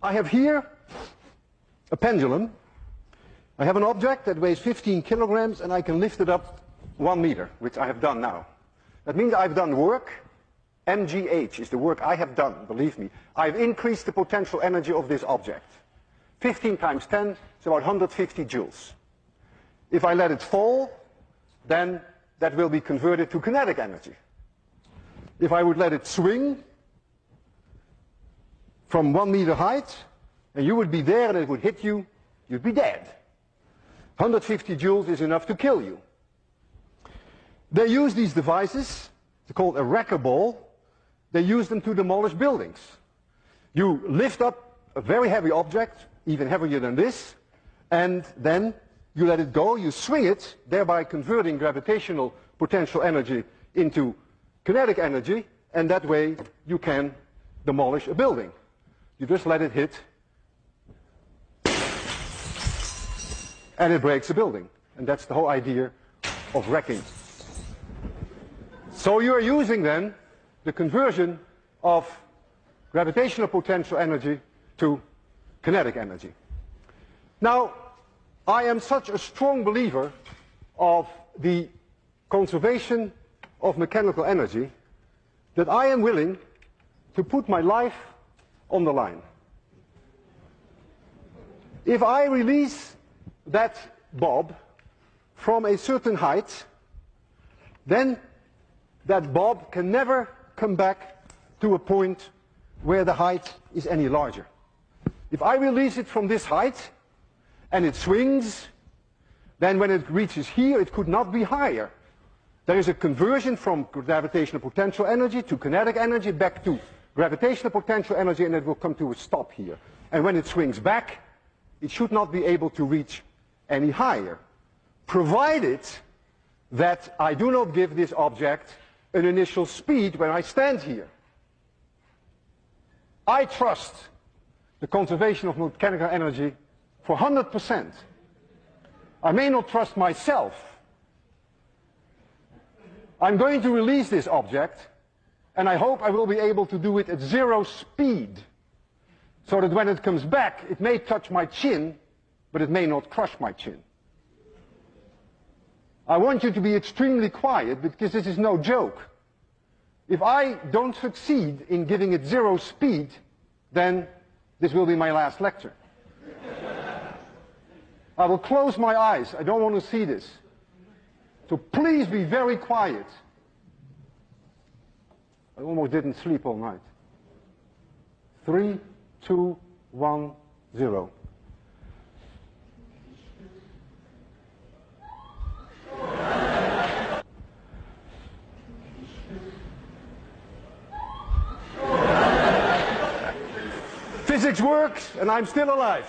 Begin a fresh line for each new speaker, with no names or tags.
I have here a pendulum. I have an object that weighs 15 kilograms and I can lift it up 1 meter, which I have done now. That means I've done work. mgh is the work I have done, believe me. I've increased the potential energy of this object. 15 times 10 is about 150 joules. If I let it fall, then that will be converted to kinetic energy. If I would let it swing from 1 meter height, and you would be there and it would hit you, you'd be dead. 150 joules is enough to kill you. They use these devices, they're called a wrecker ball. They use them to demolish buildings. You lift up a very heavy object, even heavier than this, and then you let it go, you swing it, thereby converting gravitational potential energy into kinetic energy, and that way you can demolish a building. You just let it hit, and it breaks a building. And that's the whole idea of wrecking. So you are using then the conversion of gravitational potential energy to kinetic energy. Now, I am such a strong believer of the conservation of mechanical energy that I am willing to put my life on the line. If I release that bob from a certain height, then that bob can never come back to a point where the height is any larger. If I release it from this height and it swings, then when it reaches here it could not be higher. There is a conversion from gravitational potential energy to kinetic energy back to gravitational potential energy, and it will come to a stop here. And when it swings back, it should not be able to reach any higher, provided that I do not give this object an initial speed when I stand here. I trust the conservation of mechanical energy for 100%. I may not trust myself. I'm going to release this object, and I hope I will be able to do it at 0 speed, so that when it comes back, it may touch my chin, but it may not crush my chin. I want you to be extremely quiet, because this is no joke. If I don't succeed in giving it 0 speed, then this will be my last lecture. I will close my eyes. I don't want to see this. So please be very quiet. I almost didn't sleep all night. 3, 2, 1, 0. Physics works, and I'm still alive.